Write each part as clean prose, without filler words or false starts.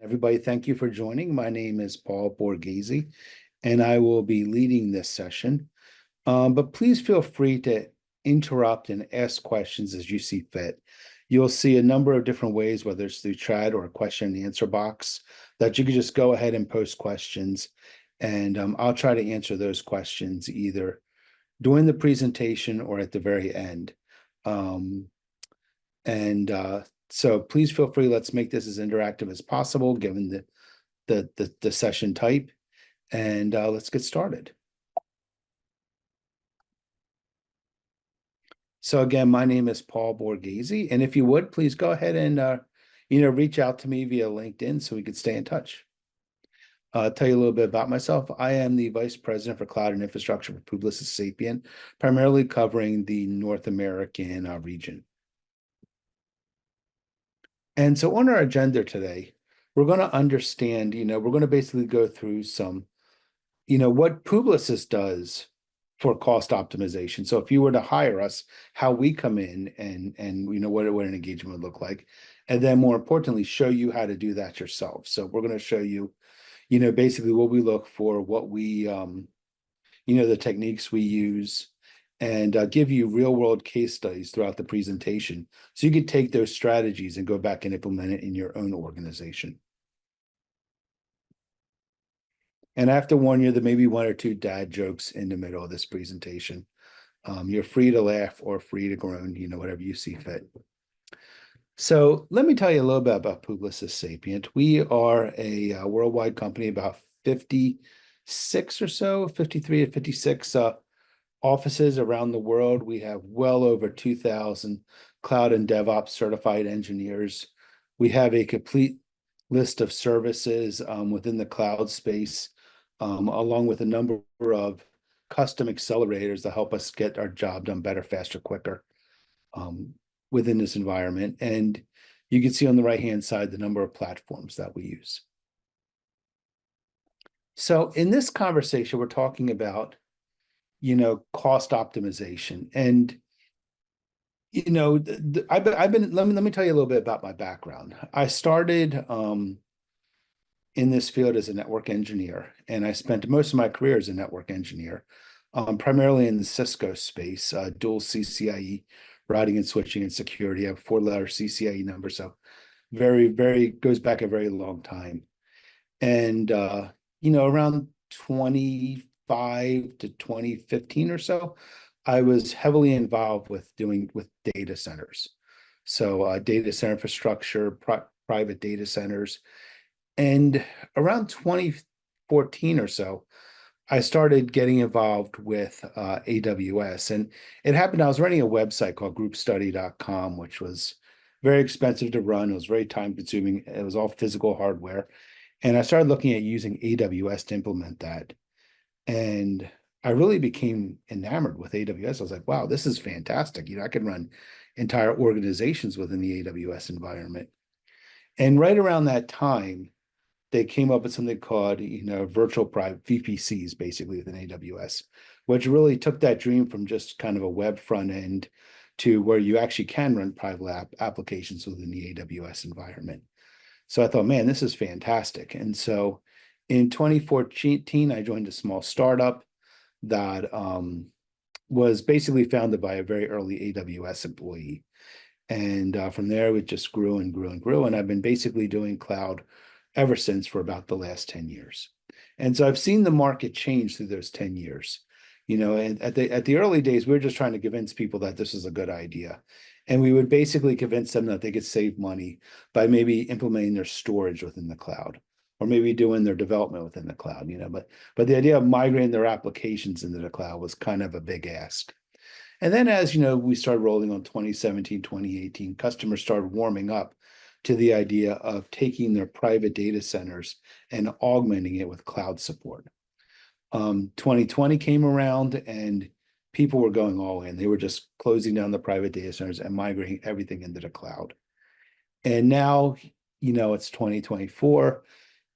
Everybody, thank you for joining. My name is Paul Borghese, and I will be leading this session. But please feel free to interrupt and ask questions as you see fit. You'll see a number of different ways, whether it's through chat or a question and answer box, that you can just go ahead and post questions, and I'll try to answer those questions either during the presentation or at the very end. So please feel free. Let's make this as interactive as possible, given the session type, and let's get started. So again, my name is Paul Borghese, and if you would, please go ahead and reach out to me via LinkedIn so we could stay in touch. I'll tell you a little bit about myself. I am the Vice President for Cloud and Infrastructure for Publicis Sapient, primarily covering the North American region. And so on our agenda today, we're going to understand, we're going to basically go through some, what Publicis does for cost optimization. So if you were to hire us, how we come in and what an engagement would look like. And then more importantly, show you how to do that yourself. So we're going to show you, basically what we look for, what we, the techniques we use, and give you real world case studies throughout the presentation. So you could take those strategies and go back and implement it in your own organization. And I have to warn you, there may be one or two dad jokes in the middle of this presentation. You're free to laugh or free to groan, whatever you see fit. So let me tell you a little bit about Publicis Sapient. We are a worldwide company, about 56 or so, 53 to 56 offices around the world. We have well over 2,000 cloud and DevOps certified engineers. We have a complete list of services within the cloud space, along with a number of custom accelerators that help us get our job done better, faster, quicker within this environment. And you can see on the right-hand side the number of platforms that we use. So in this conversation, we're talking about cost optimization. And, let me tell you a little bit about my background. I started in this field as a network engineer, and I spent most of my career as a network engineer, primarily in the Cisco space, dual CCIE, routing and switching and security. I have a 4-letter CCIE number, so goes back a very long time. And, around 2005 to 2015 or so, I was heavily involved with data centers. So data center infrastructure, private data centers. And around 2014 or so, I started getting involved with AWS. And it happened, I was running a website called groupstudy.com, which was very expensive to run. It was very time consuming. It was all physical hardware. And I started looking at using AWS to implement that. And I really became enamored with AWS. I was like, wow, this is fantastic. I could run entire organizations within the AWS environment. And right around that time, they came up with something called, virtual private VPCs, basically within AWS, which really took that dream from just kind of a web front end to where you actually can run private applications within the AWS environment. So I thought, man, this is fantastic. And so in 2014, I joined a small startup that was basically founded by a very early AWS employee. And from there, it just grew and grew and grew. And I've been basically doing cloud ever since for about the last 10 years. And so I've seen the market change through those 10 years. And at the early days, we were just trying to convince people that this was a good idea. And we would basically convince them that they could save money by maybe implementing their storage within the cloud, or maybe doing their development within the cloud, but the idea of migrating their applications into the cloud was kind of a big ask. And then as, we started rolling on 2017, 2018, customers started warming up to the idea of taking their private data centers and augmenting it with cloud support. 2020 came around and people were going all in. They were just closing down the private data centers and migrating everything into the cloud. And now, it's 2024,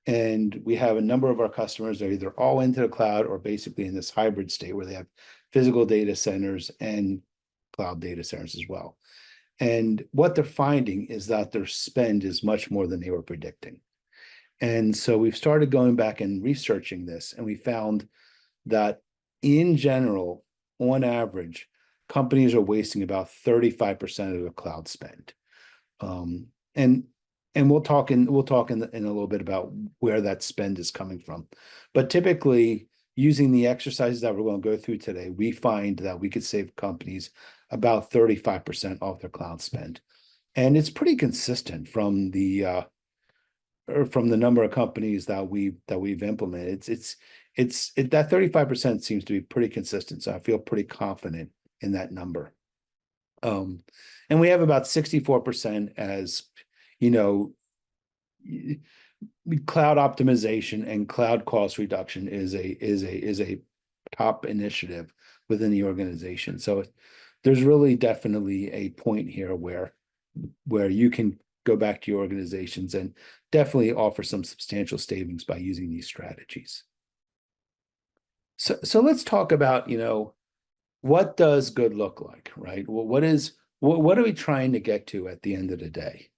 and we have a number of our customers that are either all into the cloud or basically in this hybrid state where they have physical data centers and cloud data centers as well. And what they're finding is that their spend is much more than they were predicting. And so we've started going back and researching this, and we found that in general, on average, companies are wasting about 35% of their cloud spend. Um, and we'll talk in a little bit about where that spend is coming from. But typically, using the exercises that we're going to go through today, we find that we could save companies about 35% off their cloud spend. And it's pretty consistent from the number of companies that we've implemented. That 35% seems to be pretty consistent. So I feel pretty confident in that number. And we have about 64% as, you know, cloud optimization and cloud cost reduction is a top initiative within the organization. So there's really definitely a point here where you can go back to your organizations and definitely offer some substantial savings by using these strategies. So let's talk about, what does good look like, right? Well, what are we trying to get to at the end of the day?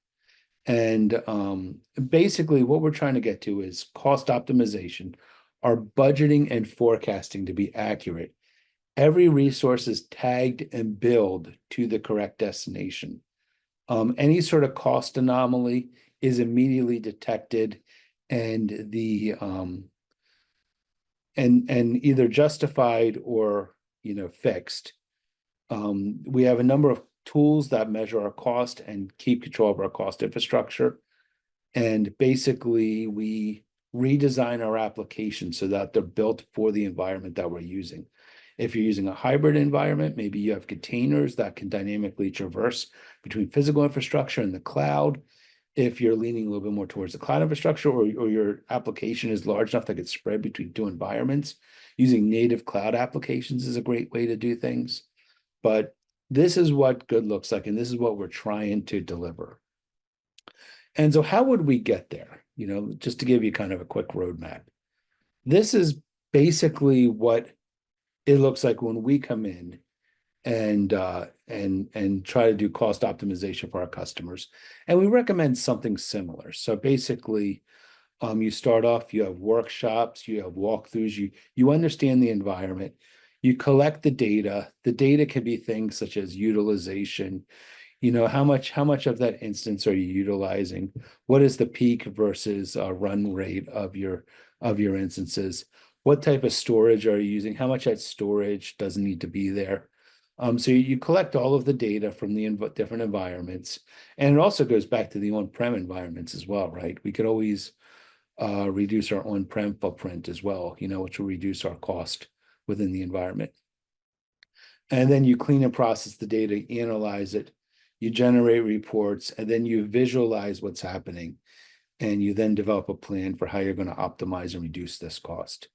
And basically what we're trying to get to is cost optimization, our budgeting and forecasting to be accurate. Every resource is tagged and billed to the correct destination. Any sort of cost anomaly is immediately detected and and either justified or fixed. We have a number of tools that measure our cost and keep control of our cost infrastructure. And basically, we redesign our applications so that they're built for the environment that we're using. If you're using a hybrid environment, maybe you have containers that can dynamically traverse between physical infrastructure and the cloud. If you're leaning a little bit more towards the cloud infrastructure, or your application is large enough that it's spread between two environments, using native cloud applications is a great way to do things. But this is what good looks like, and this is what we're trying to deliver. And so how would we get there? Just to give you kind of a quick roadmap. This is basically what it looks like when we come in and try to do cost optimization for our customers. And we recommend something similar. So basically, you start off, you have workshops, you have walkthroughs, you understand the environment, you collect the data. The data can be things such as utilization. How much of that instance are you utilizing? What is the peak versus run rate of your instances? What type of storage are you using? How much that storage doesn't need to be there? So you collect all of the data from the different environments, and it also goes back to the on-prem environments as well, right? We could always reduce our on-prem footprint as well, which will reduce our cost within the environment. And then you clean and process the data, analyze it, you generate reports, and then you visualize what's happening, and you then develop a plan for how you're going to optimize and reduce this cost.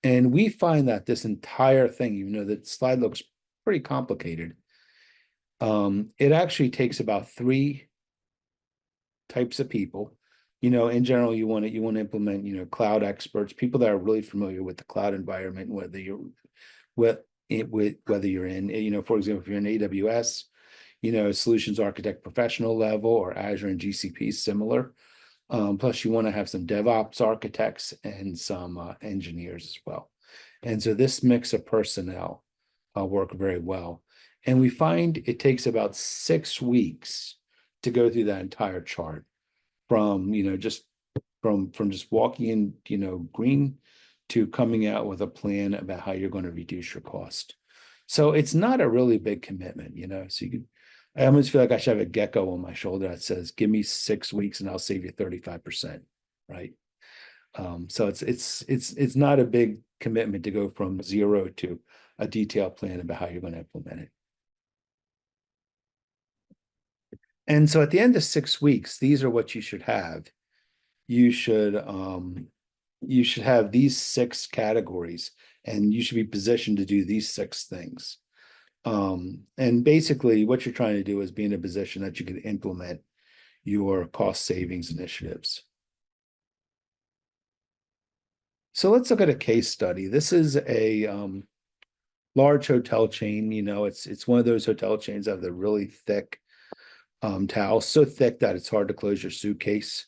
And we find that this entire thing, even though the slide looks pretty complicated, it actually takes about 3 types of people. In general, you want to implement, cloud experts, people that are really familiar with the cloud environment, whether you're in, for example, if you're in AWS, solutions architect professional level, or Azure and GCP similar. Plus, you want to have some DevOps architects and some engineers as well. And so this mix of personnel work very well. And we find it takes about 6 weeks to go through that entire chart from, just walking in, green to coming out with a plan about how you're going to reduce your cost. So it's not a really big commitment, so I almost feel like I should have a gecko on my shoulder that says, give me 6 weeks and I'll save you 35%, right? So it's not a big commitment to go from 0 to a detailed plan about how you're going to implement it. And so at the end of 6 weeks, these are what you should have. You should have these 6 categories, and you should be positioned to do these 6 things. And basically what you're trying to do is be in a position that you can implement your cost savings initiatives. So let's look at a case study. This is a large hotel chain. It's one of those hotel chains that have the really thick towels, so thick that it's hard to close your suitcase.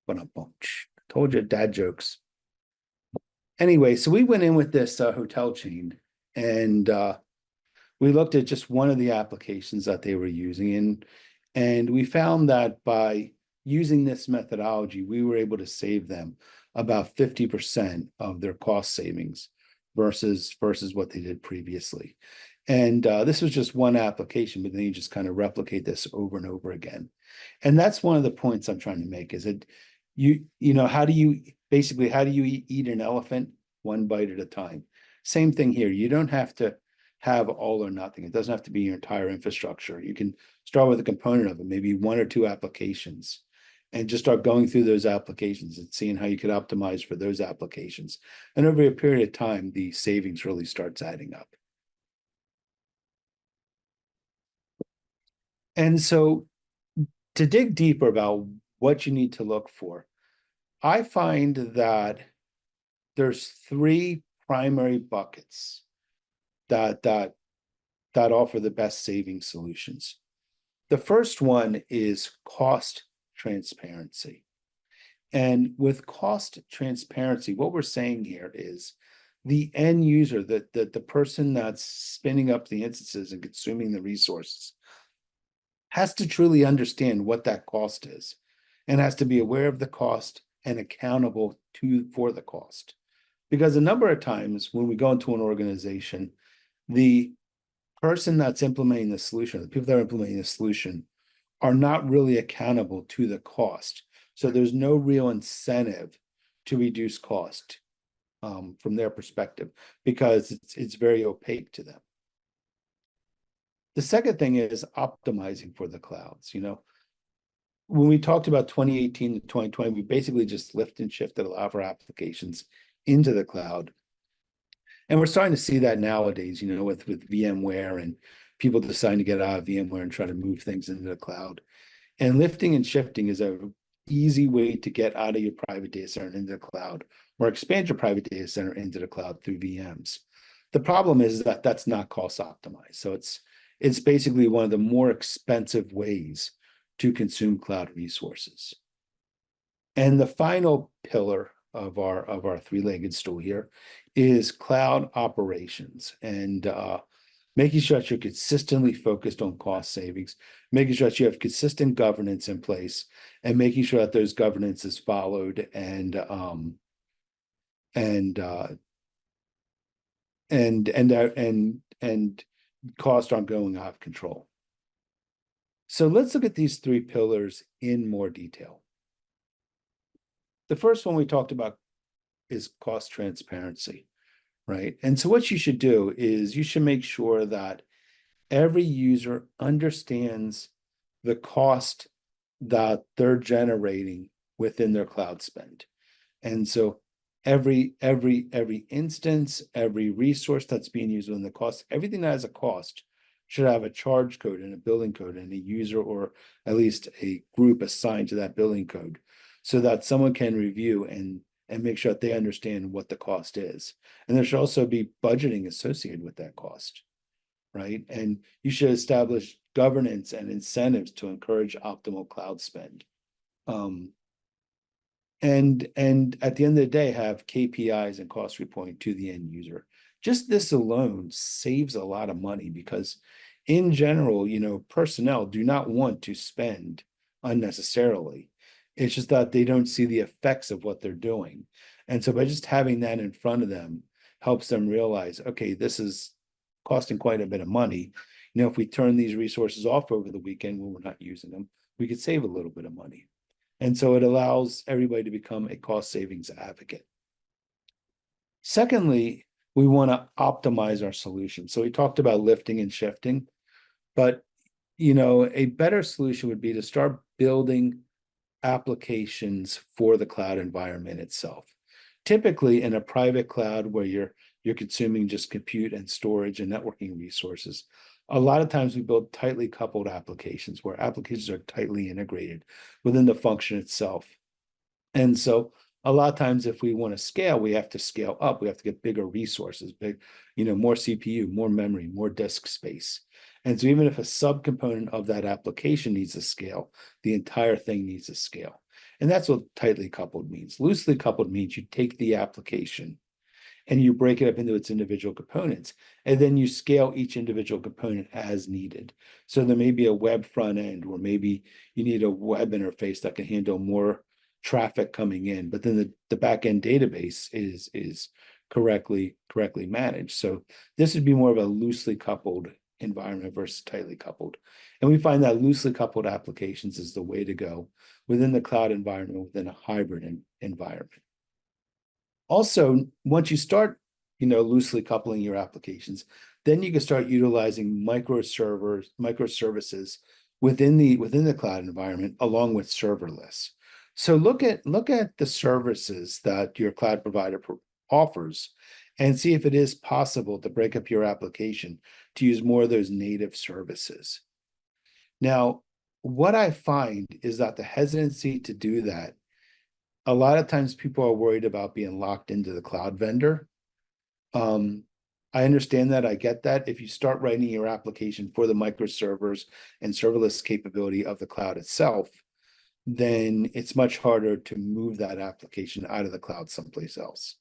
But I told you dad jokes. Anyway, so we went in with this hotel chain, and we looked at just one of the applications that they were using, and we found that by using this methodology, we were able to save them about 50% of their cost savings versus what they did previously. And this was just one application, but then you just kind of replicate this over and over again. And that's one of the points I'm trying to make, is that you know, how do you eat an elephant? One bite at a time. Same thing here. You don't have to have all or nothing. It doesn't have to be your entire infrastructure. You can start with a component of it, maybe one or two applications, and just start going through those applications and seeing how you could optimize for those applications. And over a period of time, the savings really starts adding up. And so to dig deeper about what you need to look for, I find that there's three primary buckets that offer the best saving solutions. The first one is cost transparency. And with cost transparency, what we're saying here is the end user, the person that's spinning up the instances and consuming the resources, has to truly understand what that cost is, and has to be aware of the cost and accountable for the cost. Because a number of times when we go into an organization, the person that's implementing the solution, the people that are implementing the solution, are not really accountable to the cost. So there's no real incentive to reduce cost from their perspective, because it's very opaque to them. The second thing is optimizing for the clouds. You know, when we talked about 2018 to 2020, we basically just lift and shifted a lot of our applications into the cloud. And we're starting to see that nowadays, you know, with VMware and people deciding to get out of VMware and try to move things into the cloud. And lifting and shifting is a easy way to get out of your private data center and into the cloud, or expand your private data center into the cloud through VMs. The problem is that that's not cost optimized. So it's basically one of the more expensive ways to consume cloud resources. And the final pillar of our three-legged stool here is cloud operations, and making sure that you're consistently focused on cost savings, making sure that you have consistent governance in place, and making sure that those governance is followed, and costs aren't going out of control. So let's look at these three pillars in more detail. The first one we talked about is cost transparency, right? And so what you should do is you should make sure that every user understands the cost that they're generating within their cloud spend. And so every instance, every resource that's being used within the cost, everything that has a cost should have a charge code and a billing code and a user, or at least a group assigned to that billing code, so that someone can review and make sure that they understand what the cost is. And there should also be budgeting associated with that cost, right? And you should establish governance and incentives to encourage optimal cloud spend. And at the end of the day, have KPIs and cost reporting to the end user. Just this alone saves a lot of money, because in general, you know, personnel do not want to spend unnecessarily. It's just that they don't see the effects of what they're doing. And so by just having that in front of them helps them realize, okay, this is costing quite a bit of money. You know, if we turn these resources off over the weekend when we're not using them, we could save a little bit of money. And so it allows everybody to become a cost savings advocate. Secondly, we want to optimize our solution. So we talked about lifting and shifting, but you know, a better solution would be to start building applications for the cloud environment itself. Typically in a private cloud where you're consuming just compute and storage and networking resources, a lot of times we build tightly coupled applications where applications are tightly integrated within the function itself. And so a lot of times if we want to scale, we have to scale up. We have to get bigger resources, more CPU, more memory, more disk space. And so even if a subcomponent of that application needs to scale, the entire thing needs to scale. And that's what tightly coupled means. Loosely coupled means you take the application and you break it up into its individual components, and then you scale each individual component as needed. So there may be a web front end, or maybe you need a web interface that can handle more traffic coming in, but then the back end database is correctly managed. So this would be more of a loosely coupled environment versus tightly coupled. And we find that loosely coupled applications is the way to go within the cloud environment, within a hybrid environment. Also, once you start, loosely coupling your applications, then you can start utilizing microservices within the cloud environment along with serverless. So look at the services that your cloud provider offers and see if it is possible to break up your application to use more of those native services. Now, what I find is that the hesitancy to do that, a lot of times people are worried about being locked into the cloud vendor. I understand that, I get that. If you start writing your application for the microservers and serverless capability of the cloud itself, then it's much harder to move that application out of the cloud someplace else.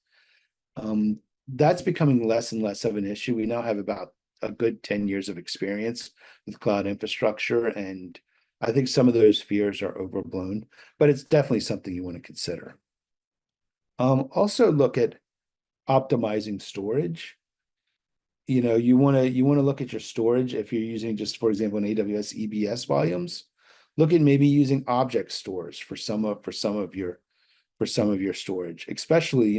That's becoming less and less of an issue. We now have about a good 10 years of experience with cloud infrastructure, and I think some of those fears are overblown, but it's definitely something you want to consider. Also look at optimizing storage. You want to look at your storage. If you're using, just for example, an AWS EBS volumes, look at maybe using object stores for some of your storage, especially,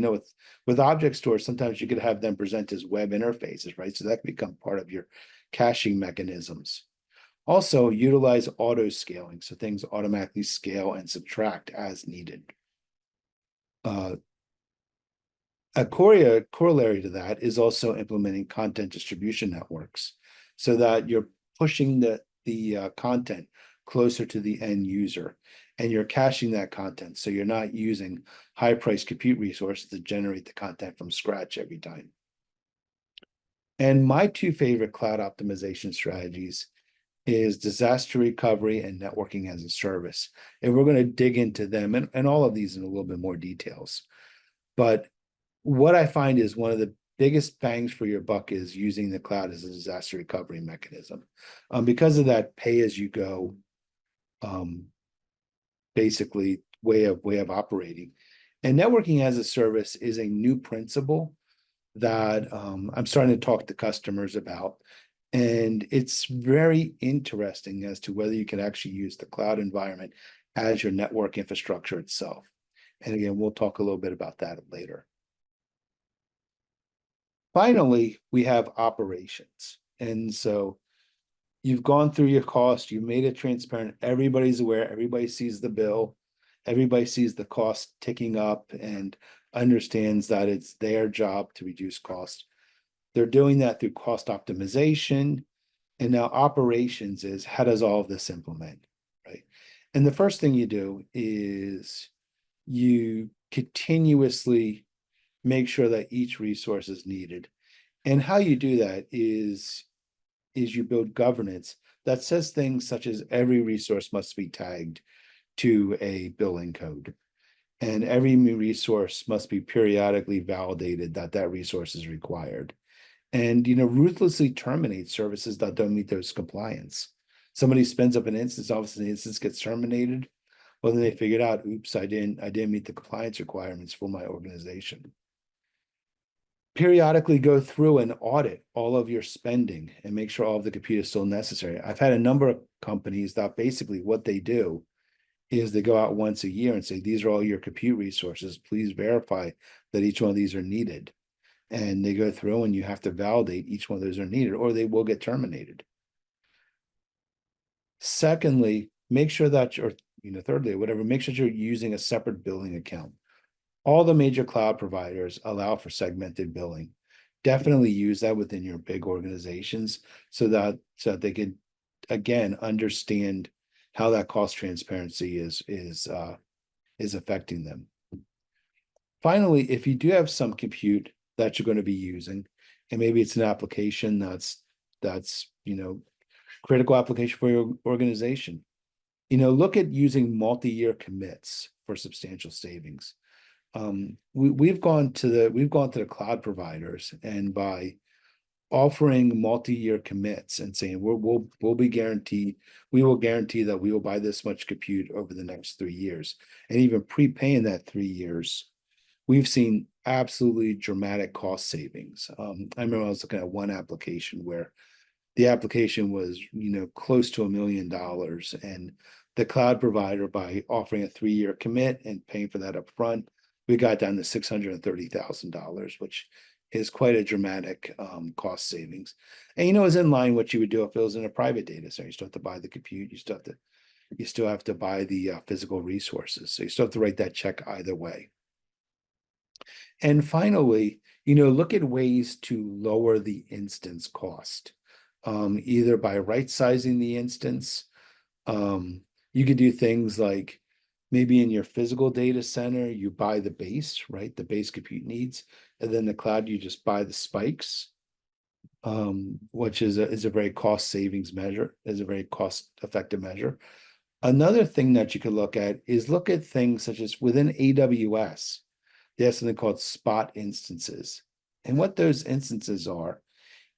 with object stores, sometimes you could have them present as web interfaces, right? So that can become part of your caching mechanisms. Also, utilize auto scaling, so things automatically scale and subtract as needed. A corollary to that is also implementing content distribution networks, so that you're pushing the content closer to the end user, and you're caching that content, so you're not using high-priced compute resources to generate the content from scratch every time. And my two favorite cloud optimization strategies is disaster recovery and networking as a service. And we're going to dig into them and all of these in a little bit more details. But what I find is one of the biggest bangs for your buck is using the cloud as a disaster recovery mechanism. Because of that pay-as-you-go, basically way of operating. And networking as a service is a new principle that I'm starting to talk to customers about. And it's very interesting as to whether you can actually use the cloud environment as your network infrastructure itself. And again, we'll talk a little bit about that later. Finally, we have operations. And so you've gone through your cost, you made it transparent, everybody's aware, everybody sees the bill, everybody sees the cost ticking up and understands that it's their job to reduce cost. They're doing that through cost optimization. And now operations is, how does all of this implement, right? And the first thing you do is you continuously make sure that each resource is needed. And how you do that is you build governance that says things such as every resource must be tagged to a billing code. And every new resource must be periodically validated that resource is required. And, ruthlessly terminate services that don't meet those compliance. Somebody spins up an instance, all of a sudden the instance gets terminated. Well, then they figured out, oops, I didn't meet the compliance requirements for my organization. Periodically go through and audit all of your spending and make sure all of the compute is still necessary. I've had a number of companies that basically what they do is they go out once a year and say, these are all your compute resources. Please verify that each one of these are needed. And they go through and you have to validate each one of those are needed, or they will get terminated. Secondly, make sure that thirdly, whatever, make sure you're using a separate billing account. All the major cloud providers allow for segmented billing. Definitely use that within your big organizations so that they can, again, understand how that cost transparency is affecting them. Finally, if you do have some compute that you're going to be using, and maybe it's an application that's critical application for your organization, look at using multi-year commits for substantial savings. We've gone to the cloud providers, and by offering multi-year commits and saying we will guarantee that we will buy this much compute over the next 3 years, and even prepaying that 3 years, we've seen absolutely dramatic cost savings. I remember I was looking at one application where the application was, close to $1 million, and the cloud provider, by offering a 3-year commit and paying for that up front, we got down to $630,000, which is quite a dramatic cost savings. And is in line what you would do if it was in a private data center. You still have to buy the compute, you still have to buy the physical resources. So you still have to write that check either way. And finally, look at ways to lower the instance cost, either by right-sizing the instance. You could do things like maybe in your physical data center, you buy the base, right? The base compute needs, and then the cloud, you just buy the spikes, which is a very cost savings measure, is a very cost effective measure. Another thing that you could look at things such as within AWS, they have something called spot instances. And what those instances are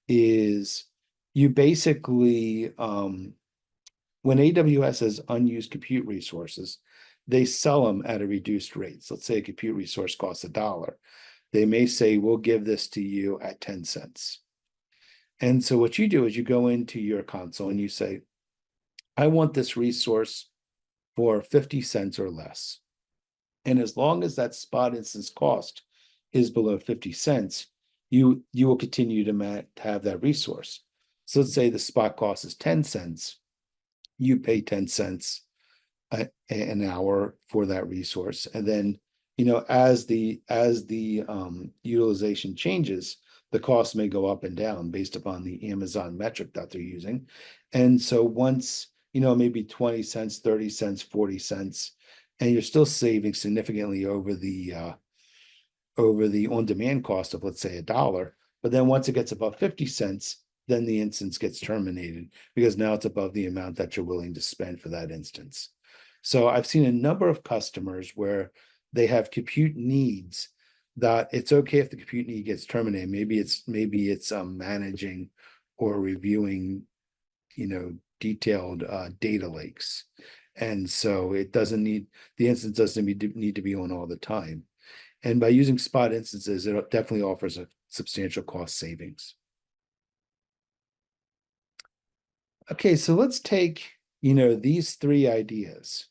is you basically, when AWS has unused compute resources, they sell them at a reduced rate. So let's say a compute resource costs $1. They may say, we'll give this to you at 10 cents. And so what you do is you go into your console and you say, I want this resource for 50 cents or less. And as long as that spot instance cost is below 50 cents, you will continue to have that resource. So let's say the spot cost is 10 cents. You pay 10 cents an hour for that resource. And then, as the utilization changes, the cost may go up and down based upon the Amazon metric that they're using. And so once, maybe 20 cents, 30 cents, 40 cents, and you're still saving significantly over the on-demand cost of, let's say, $1. But then once it gets above 50 cents, then the instance gets terminated because now it's above the amount that you're willing to spend for that instance. So I've seen a number of customers where they have compute needs that it's okay if the compute need gets terminated. Maybe it's managing or reviewing, detailed data lakes. And so the instance doesn't need to be on all the time. And by using spot instances, it definitely offers a substantial cost savings. Okay, so let's take, these 3 ideas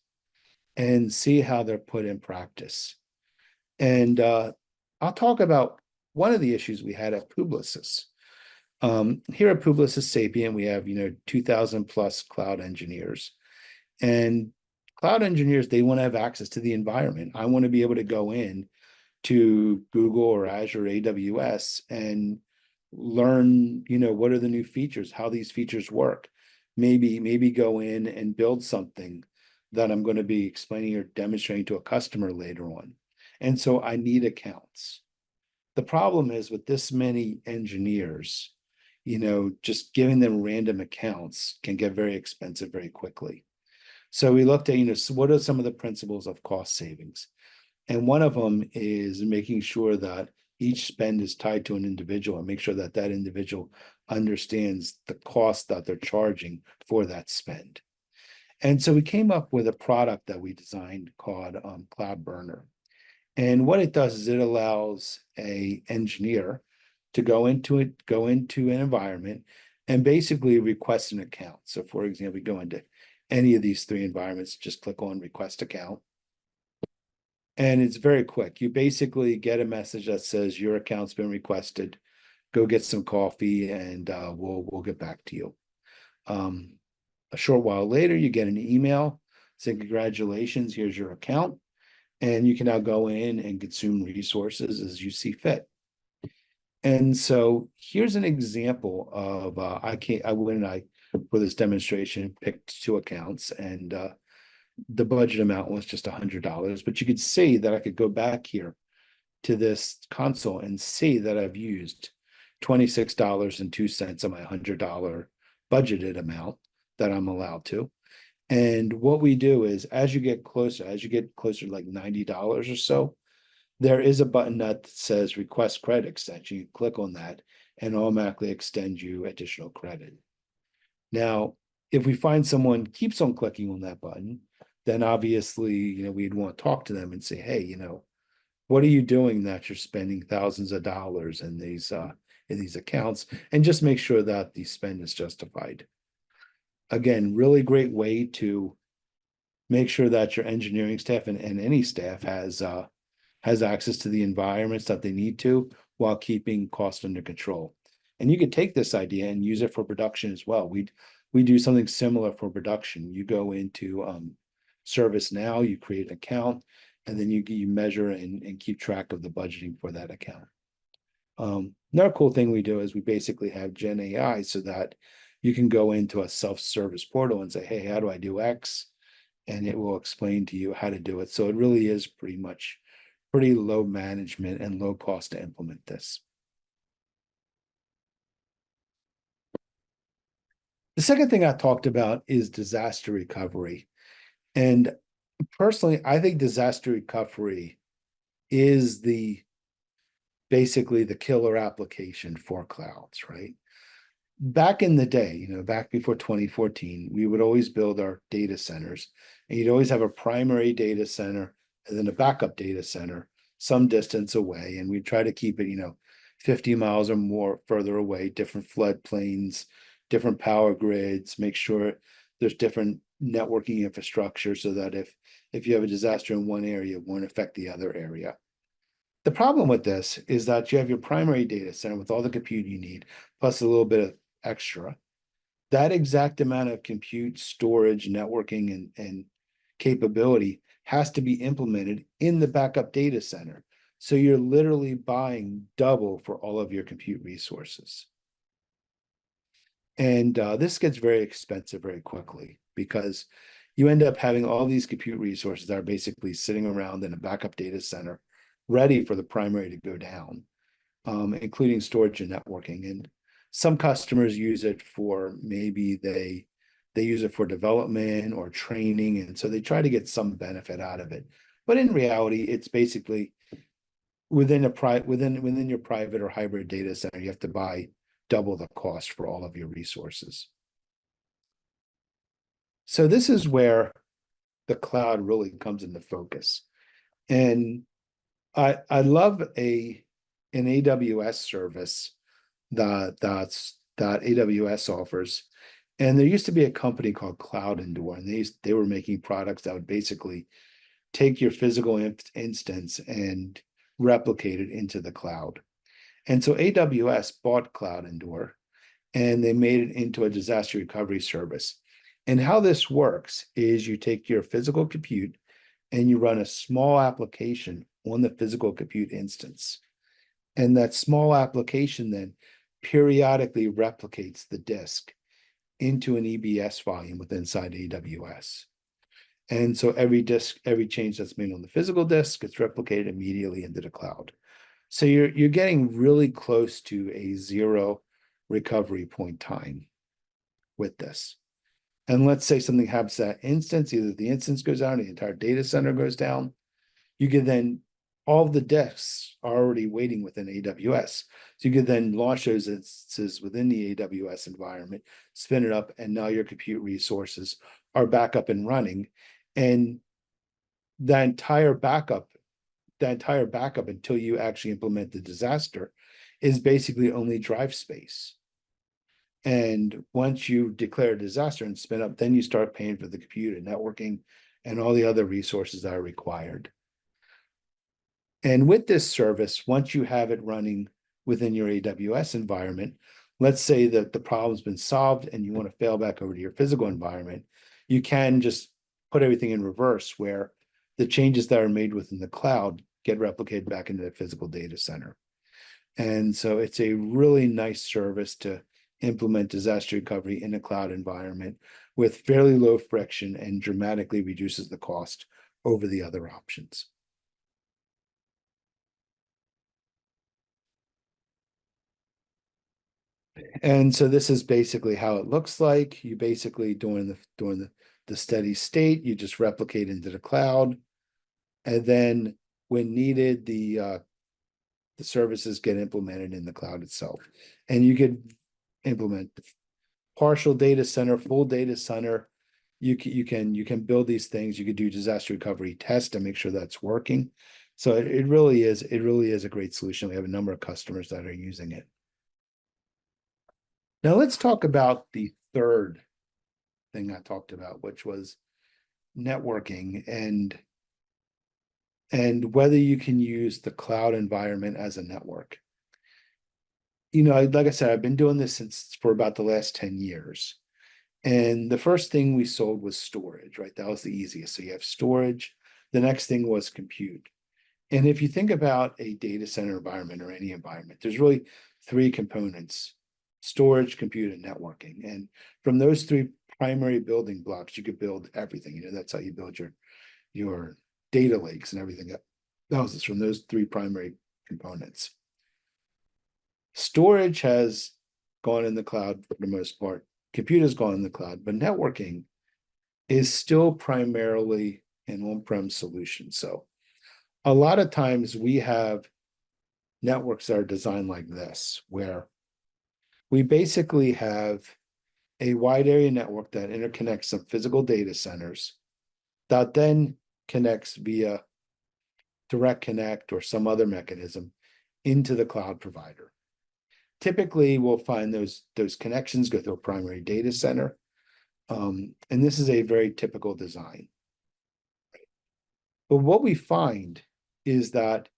and see how they're put in practice. And I'll talk about one of the issues we had at Publicis. Here at Publicis Sapient, we have, 2,000 plus cloud engineers. And cloud engineers, they want to have access to the environment. I want to be able to go in to Google or Azure, AWS, and learn, what are the new features, how these features work. Maybe go in and build something that I'm going to be explaining or demonstrating to a customer later on. And so I need accounts. The problem is with this many engineers, just giving them random accounts can get very expensive very quickly. So we looked at, so what are some of the principles of cost savings? And one of them is making sure that each spend is tied to an individual and make sure that that individual understands the cost that they're charging for that spend. And so we came up with a product that we designed called Cloud Burner. And what it does is it allows an engineer to go into an environment and basically request an account. So for example, we go into any of these 3 environments, just click on request account. And it's very quick. You basically get a message that says your account's been requested. Go get some coffee and we'll get back to you. A short while later, you get an email saying, congratulations, here's your account. And you can now go in and consume resources as you see fit. And so here's an example of, for this demonstration, picked 2 accounts, and the budget amount was just $100. But you could see that I could go back here to this console and see that I've used $26.02 of my $100 budgeted amount that I'm allowed to. And what we do is as you get closer to like $90 or so, there is a button that says request credit extension. You click on that and automatically extend you additional credit. Now, if we find someone keeps on clicking on that button, then obviously, we'd want to talk to them and say, hey, what are you doing that you're spending thousands of dollars in these accounts, and just make sure that the spend is justified. Again, really great way to make sure that your engineering staff and any staff has access to the environments that they need to while keeping costs under control. And you could take this idea and use it for production as well. We do something similar for production. You go into ServiceNow, you create an account, and then you measure and keep track of the budgeting for that account. Another cool thing we do is we basically have Gen AI so that you can go into a self-service portal and say, hey, how do I do X? And it will explain to you how to do it. So it really is pretty low management and low cost to implement this. The second thing I talked about is disaster recovery. And personally, I think disaster recovery is basically the killer application for clouds, right? Back in the day, back before 2014, we would always build our data centers, and you'd always have a primary data center and then a backup data center some distance away. And we'd try to keep it, 50 miles or more further away, different floodplains, different power grids, make sure there's different networking infrastructure so that if you have a disaster in one area, it won't affect the other area. The problem with this is that you have your primary data center with all the compute you need, plus a little bit of extra. That exact amount of compute, storage, networking, and capability has to be implemented in the backup data center. So you're literally buying double for all of your compute resources. And this gets very expensive very quickly because you end up having all these compute resources that are basically sitting around in a backup data center ready for the primary to go down, including storage and networking. And some customers use it for maybe they use it for development or training, and so they try to get some benefit out of it. But in reality, it's basically within your private or hybrid data center, you have to buy double the cost for all of your resources. So this is where the cloud really comes into focus. And I love an AWS service that AWS offers. And there used to be a company called Cloud Endure, and they were making products that would basically take your physical instance and replicate it into the cloud. And so AWS bought Cloud Endure, and they made it into a disaster recovery service. And how this works is you take your physical compute and you run a small application on the physical compute instance. And that small application then periodically replicates the disk into an EBS volume within inside AWS. And so every change that's made on the physical disk gets replicated immediately into the cloud. So you're getting really close to a zero recovery point time with this. And let's say something happens to that instance, either the instance goes down, the entire data center goes down. You can then, all of the disks are already waiting within AWS. So you could then launch those instances within the AWS environment, spin it up, and now your compute resources are back up and running. And the entire backup until you actually implement the disaster is basically only drive space. And once you declare a disaster and spin up, then you start paying for the compute and networking and all the other resources that are required. And with this service, once you have it running within your AWS environment, let's say that the problem's been solved and you want to fail back over to your physical environment, you can just put everything in reverse where the changes that are made within the cloud get replicated back into the physical data center. And so it's a really nice service to implement disaster recovery in a cloud environment with fairly low friction and dramatically reduces the cost over the other options. And so this is basically how it looks like. You basically during the the steady state, you just replicate into the cloud. And then when needed, the services get implemented in the cloud itself. And you could implement partial data center, full data center. You can build these things. You could do disaster recovery tests to make sure that's working. So it really is a great solution. We have a number of customers that are using it. Now let's talk about the third thing I talked about, which was networking and whether you can use the cloud environment as a network. Like I said, I've been doing this for about the last 10 years. And the first thing we sold was storage, right? That was the easiest. So you have storage. The next thing was compute. And if you think about a data center environment or any environment, there's really three components: storage, compute, and networking. And from those three primary building blocks, you could build everything. That's how you build your data lakes and everything else is from those three primary components. Storage has gone in the cloud for the most part. Compute has gone in the cloud, but networking is still primarily an on-prem solution. So a lot of times we have networks that are designed like this, where we basically have a wide area network that interconnects some physical data centers that then connects via direct connect or some other mechanism into the cloud provider. Typically, we'll find those connections go through a primary data center. And this is a very typical design. But what we find is that,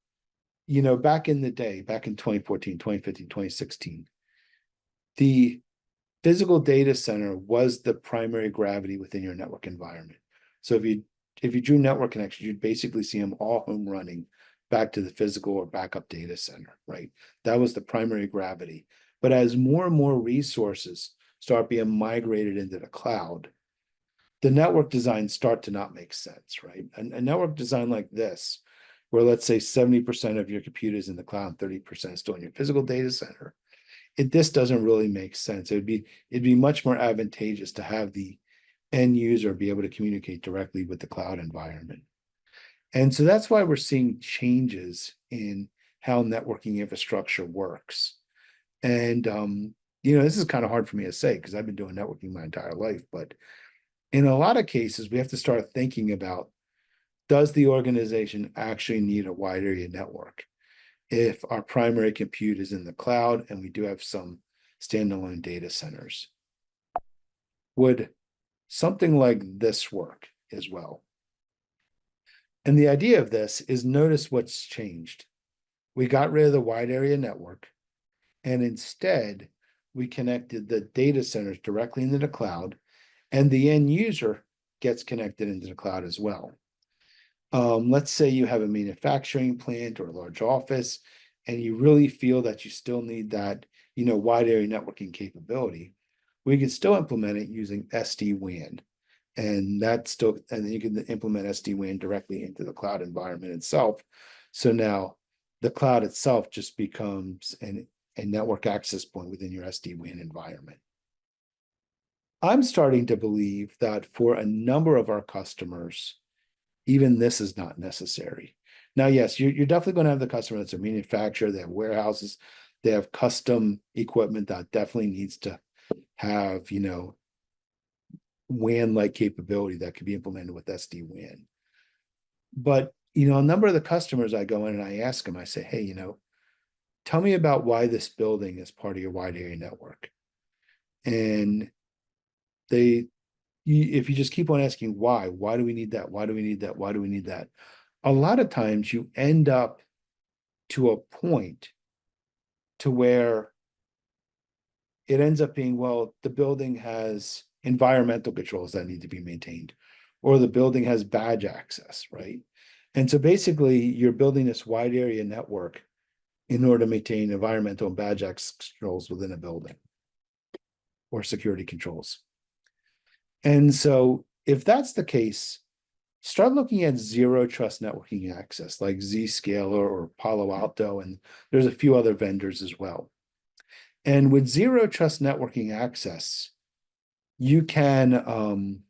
back in the day, back in 2014, 2015, 2016, the physical data center was the primary gravity within your network environment. So if you drew network connections, you'd basically see them all home running back to the physical or backup data center, right? That was the primary gravity. But as more and more resources start being migrated into the cloud, the network designs start to not make sense, right? A network design like this, where let's say 70% of your compute is in the cloud, 30% is still in your physical data center, this doesn't really make sense. It'd be much more advantageous to have the end user be able to communicate directly with the cloud environment. And so that's why we're seeing changes in how networking infrastructure works. And, this is kind of hard for me to say because I've been doing networking my entire life, but in a lot of cases, we have to start thinking about, does the organization actually need a wide area network? If our primary compute is in the cloud and we do have some standalone data centers, would something like this work as well? And the idea of this is, notice what's changed. We got rid of the wide area network, and instead we connected the data centers directly into the cloud, and the end user gets connected into the cloud as well. Let's say you have a manufacturing plant or a large office, and you really feel that you still need that, wide area networking capability. We can still implement it using SD-WAN. And then you can implement SD-WAN directly into the cloud environment itself. So now the cloud itself just becomes a network access point within your SD-WAN environment. I'm starting to believe that for a number of our customers, even this is not necessary. Now, yes, you're definitely going to have the customer that's a manufacturer, they have warehouses, they have custom equipment that definitely needs to have, WAN-like capability that could be implemented with SD-WAN. But, a number of the customers I go in and I ask them, I say, hey, tell me about why this building is part of your wide area network. And if you just keep on asking why do we need that? Why do we need that? Why do we need that? A lot of times you end up to a point to where it ends up being, well, the building has environmental controls that need to be maintained, or the building has badge access, right? And so basically you're building this wide area network in order to maintain environmental and badge access controls within a building or security controls. And so if that's the case, start looking at zero trust networking access like Zscaler or Palo Alto, and there's a few other vendors as well. And with zero trust networking access, you can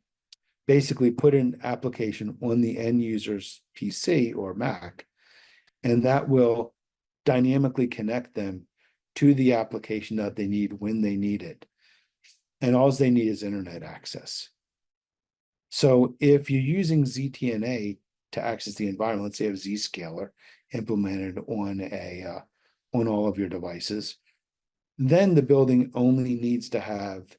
basically put an application on the end user's PC or Mac, and that will dynamically connect them to the application that they need when they need it. And all they need is internet access. So if you're using ZTNA to access the environment, let's say you have Zscaler implemented on all of your devices, then the building only needs to have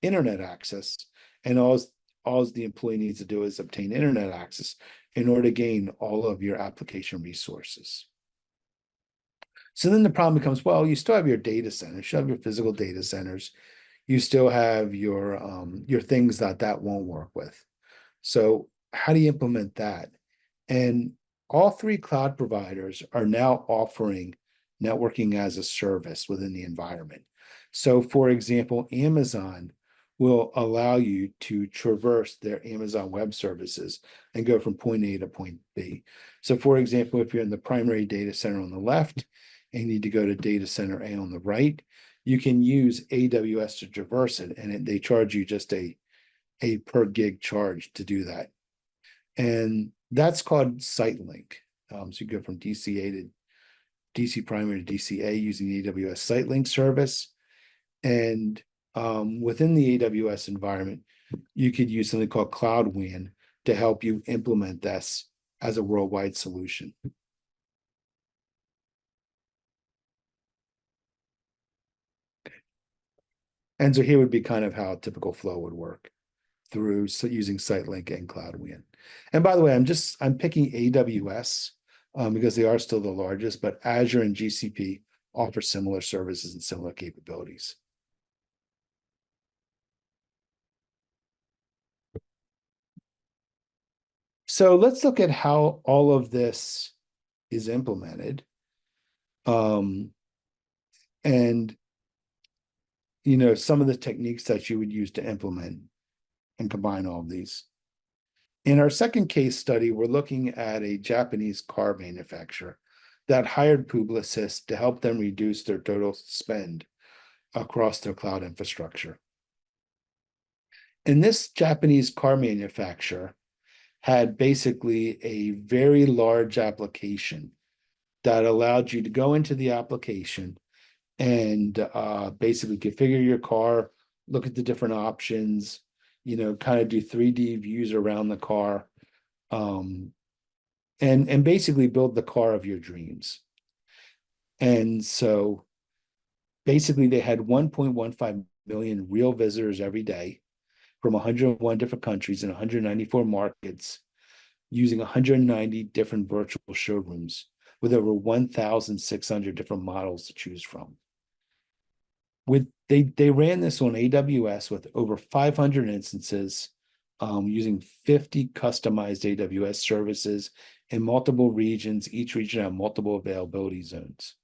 internet access, and all the employee needs to do is obtain internet access in order to gain all of your application resources. So then the problem becomes, well, you still have your data centers, you still have your physical data centers, you still have your things that won't work with. So how do you implement that? And all three cloud providers are now offering networking as a service within the environment. So for example, Amazon will allow you to traverse their Amazon Web Services and go from point A to point B. So for example, if you're in the primary data center on the left and you need to go to data center A on the right, you can use AWS to traverse it, and they charge you just a per gig charge to do that. And that's called SiteLink. So you go from DCA to DC primary to DCA using the AWS SiteLink service. And within the AWS environment, you could use something called Cloud WAN to help you implement this as a worldwide solution. And so here would be kind of how a typical flow would work through using SiteLink and Cloud WAN. And by the way, I'm picking AWS because they are still the largest, but Azure and GCP offer similar services and similar capabilities. So let's look at how all of this is implemented. And some of the techniques that you would use to implement and combine all of these. In our second case study, we're looking at a Japanese car manufacturer that hired Publicis to help them reduce their total spend across their cloud infrastructure. And this Japanese car manufacturer had basically a very large application that allowed you to go into the application and basically configure your car, look at the different options, kind of do 3D views around the car, and basically build the car of your dreams. And so basically they had 1.15 million real visitors every day from 101 different countries in 194 markets, using 190 different virtual showrooms with over 1,600 different models to choose from. They ran this on AWS with over 500 instances, using 50 customized AWS services in multiple regions. Each region had multiple availability zones.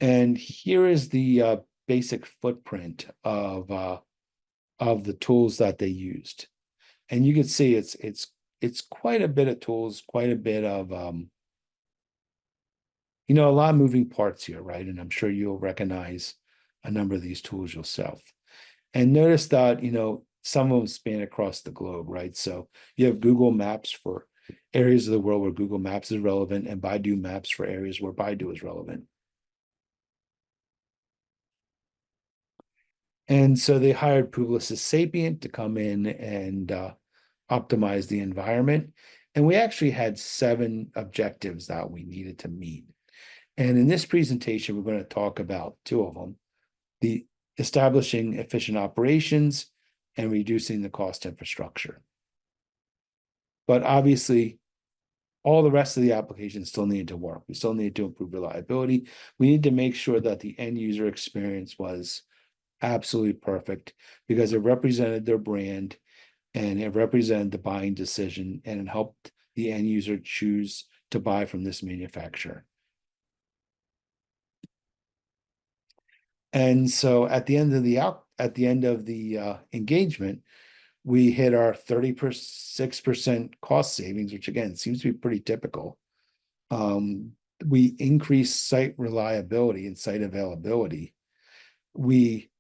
And here is the basic footprint of the tools that they used. And you can see it's quite a bit of tools, quite a bit of a lot of moving parts here, right? And I'm sure you'll recognize a number of these tools yourself. And notice that, some of them span across the globe, right? So you have Google Maps for areas of the world where Google Maps is relevant, and Baidu Maps for areas where Baidu is relevant. And so they hired Publicis Sapient to come in and optimize the environment. And we actually had 7 objectives that we needed to meet. And in this presentation, we're going to talk about 2 of them: the establishing efficient operations and reducing the cost infrastructure. But obviously, all the rest of the applications still need to work. We still need to improve reliability. We need to make sure that the end user experience was absolutely perfect, because it represented their brand and it represented the buying decision, and it helped the end user choose to buy from this manufacturer. And so at the end of the engagement, we hit our 36% cost savings, which again seems to be pretty typical. We increased site reliability and site availability. We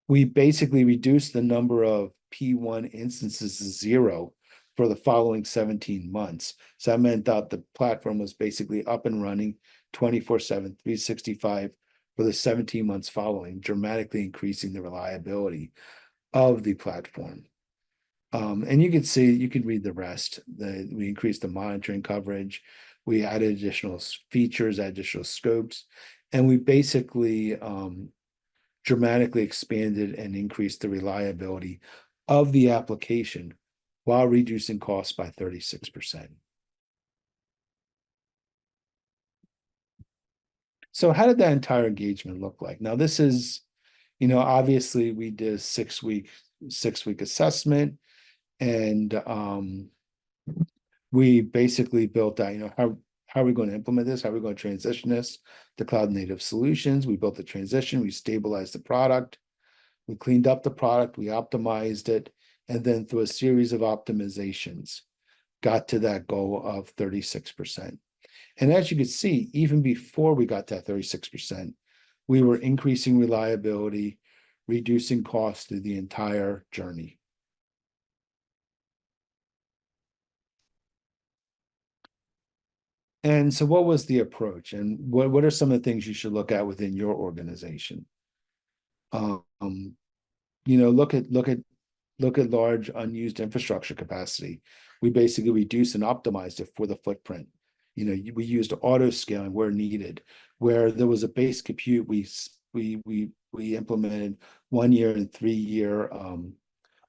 We basically reduced the number of P1 instances to zero for the following 17 months. So that meant that the platform was basically up and running 24/7, 365 for the 17 months following, dramatically increasing the reliability of the platform. And you could see, you could read the rest. We increased the monitoring coverage. We added additional features, additional scopes, and we basically dramatically expanded and increased the reliability of the application while reducing costs by 36%. So how did that entire engagement look like? Now, this is, obviously we did a 6-week assessment, and we basically built out, how are we going to implement this? How are we going to transition this to cloud native solutions? We built the transition, we stabilized the product, we cleaned up the product, we optimized it, and then through a series of optimizations, got to that goal of 36%. And as you can see, even before we got to that 36%, we were increasing reliability, reducing costs through the entire journey. And so what was the approach? And what are some of the things you should look at within your organization? Um, look at large unused infrastructure capacity. We basically reduced and optimized it for the footprint. We used auto scaling where needed. Where there was a base compute, we implemented 1 year and 3-year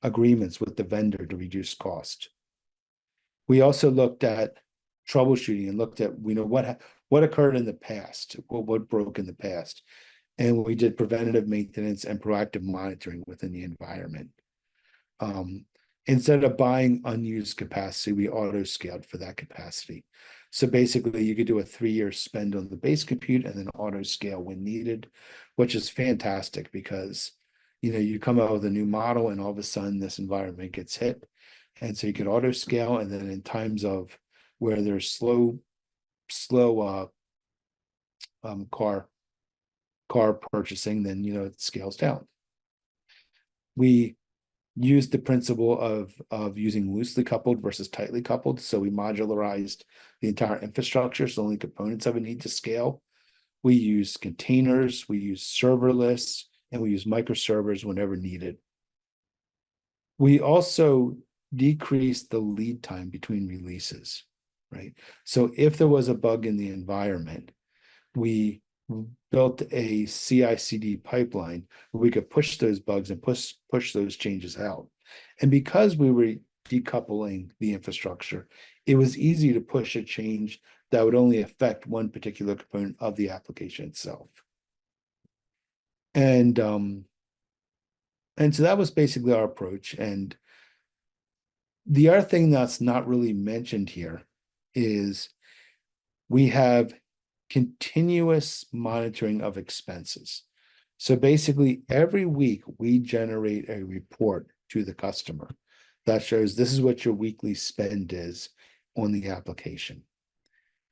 agreements with the vendor to reduce cost. We also looked at troubleshooting and looked at what occurred in the past, what broke in the past, and we did preventative maintenance and proactive monitoring within the environment. Instead of buying unused capacity, we auto scaled for that capacity. So basically, you could do a 3-year spend on the base compute and then auto scale when needed, which is fantastic because you come out with a new model and all of a sudden this environment gets hit. And so you could auto scale, and then in times of where there's slow car purchasing, then it scales down. We used the principle of using loosely coupled versus tightly coupled. So we modularized the entire infrastructure, so only components of it need to scale. We use containers, we use serverless, and we use microservers whenever needed. We also decreased the lead time between releases, right? So if there was a bug in the environment, we built a CI/CD pipeline where we could push those bugs and push those changes out. And because we were decoupling the infrastructure, it was easy to push a change that would only affect one particular component of the application itself. And so that was basically our approach. And the other thing that's not really mentioned here is we have continuous monitoring of expenses. So basically, every week we generate a report to the customer that shows this is what your weekly spend is on the application.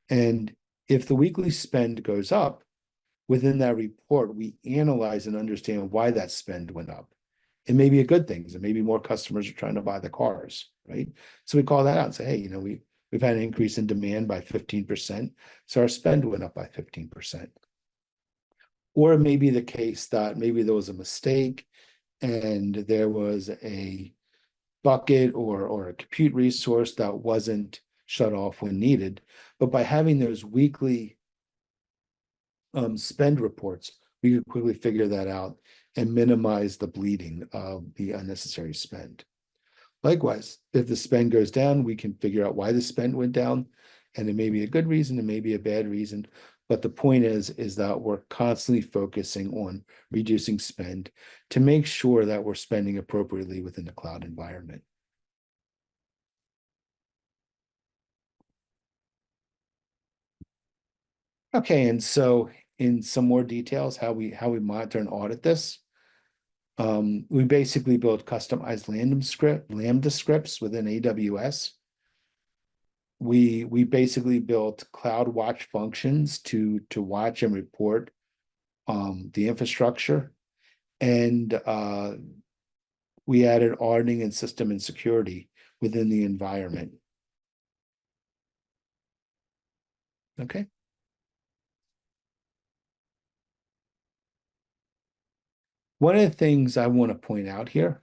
And if the weekly spend goes up, within that report, we analyze and understand why that spend went up. It may be a good thing. It may be more customers are trying to buy the cars, right? So we call that out and say, hey, we've had an increase in demand by 15%, so our spend went up by 15%. Or it may be the case that maybe there was a mistake and there was a bucket or a compute resource that wasn't shut off when needed. But by having those weekly spend reports, we could quickly figure that out and minimize the bleeding of the unnecessary spend. Likewise, if the spend goes down, we can figure out why the spend went down, and it may be a good reason, it may be a bad reason, but the point is that we're constantly focusing on reducing spend to make sure that we're spending appropriately within the cloud environment. Okay, and so in some more details, how we monitor and audit this. We basically built customized Lambda scripts within AWS. We basically built cloud watch functions to watch and report the infrastructure. And we added auditing and system and security within the environment. Okay. One of the things I want to point out here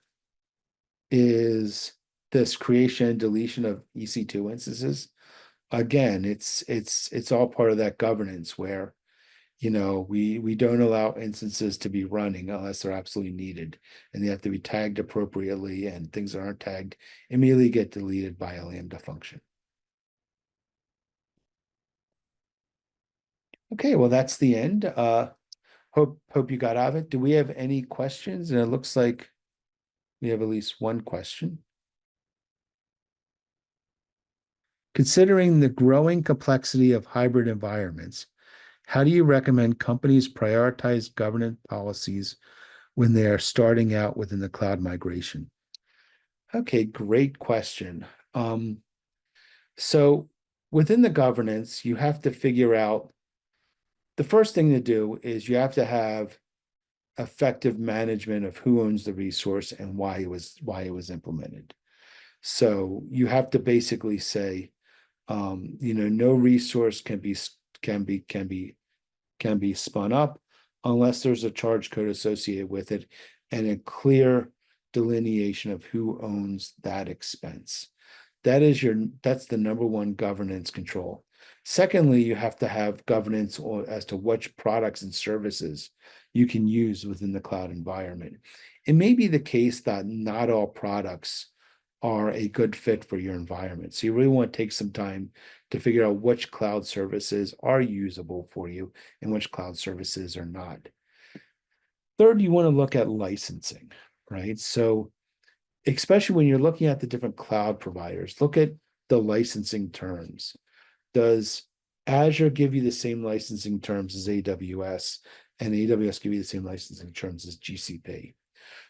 is this creation and deletion of EC2 instances. Again, it's all part of that governance where, we don't allow instances to be running unless they're absolutely needed, and they have to be tagged appropriately, and things that aren't tagged immediately get deleted by a Lambda function. Okay, well, that's the end. Hope you got out of it. Do we have any questions? And it looks like we have at least one question. Considering the growing complexity of hybrid environments, how do you recommend companies prioritize governance policies when they are starting out within the cloud migration? Okay, great question. So within the governance, you have to figure out the first thing to do is you have to have effective management of who owns the resource and why it was implemented. So you have to basically say, no resource can be spun up unless there's a charge code associated with it and a clear delineation of who owns that expense. That's the number one governance control. Secondly, you have to have governance as to which products and services you can use within the cloud environment. It may be the case that not all products are a good fit for your environment. So you really want to take some time to figure out which cloud services are usable for you and which cloud services are not. Third, you want to look at licensing, right? So especially when you're looking at the different cloud providers, look at the licensing terms. Does Azure give you the same licensing terms as AWS, and AWS give you the same licensing terms as GCP?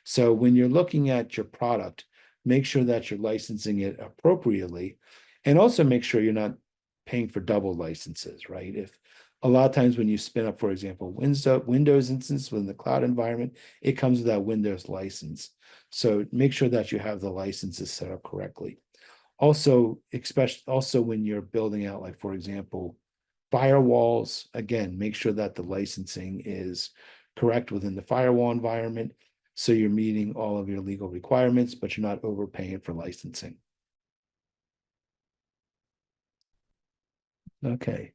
So when you're looking at your product, make sure that you're licensing it appropriately, and also make sure you're not paying for double licenses, right? If a lot of times when you spin up, for example, Windows instance within the cloud environment, it comes with that Windows license. So make sure that you have the licenses set up correctly. Also, especially when you're building out, like, for example, firewalls, again, make sure that the licensing is correct within the firewall environment. So you're meeting all of your legal requirements, but you're not overpaying for licensing. Okay.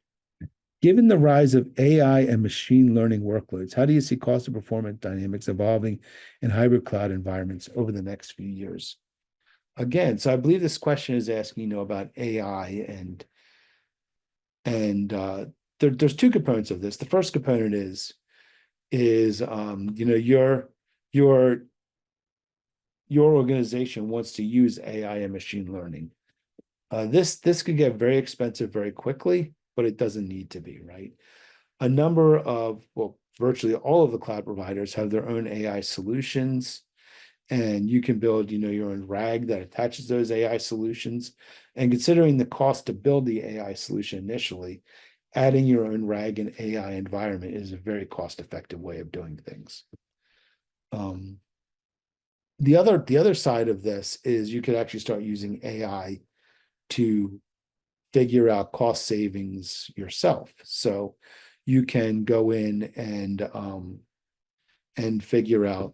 Given the rise of AI and machine learning workloads, how do you see cost of performance dynamics evolving in hybrid cloud environments over the next few years? Again, so I believe this question is asking, about AI and there's two components of this. The first component is your organization wants to use AI and machine learning. This could get very expensive very quickly, but it doesn't need to be, right? A number of, well, virtually all of the cloud providers have their own AI solutions, and you can build, your own RAG that attaches those AI solutions. And considering the cost to build the AI solution initially, adding your own RAG and AI environment is a very cost-effective way of doing things. The other side of this is you could actually start using AI to figure out cost savings yourself. So you can go in and figure out,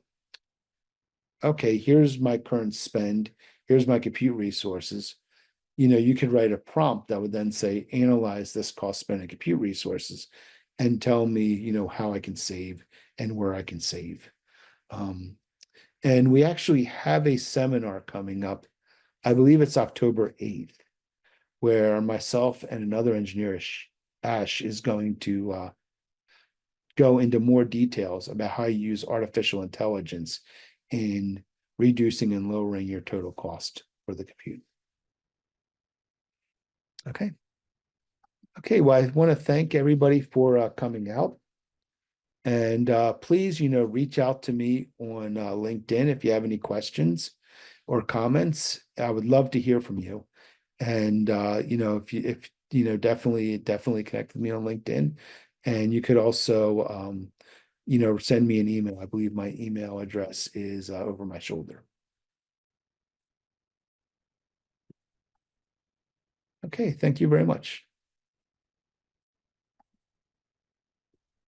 okay, here's my current spend, here's my compute resources. You could write a prompt that would then say, analyze this cost, spend, and compute resources, and tell me, how I can save and where I can save. And we actually have a seminar coming up. I believe it's October 8th, where myself and another engineer, Ash, is going to go into more details about how you use artificial intelligence in reducing and lowering your total cost for the compute. Okay. Okay, well, I want to thank everybody for coming out. And please, reach out to me on LinkedIn if you have any questions or comments. I would love to hear from you. And definitely connect with me on LinkedIn. And you could also send me an email. I believe my email address is over my shoulder. Okay, thank you very much.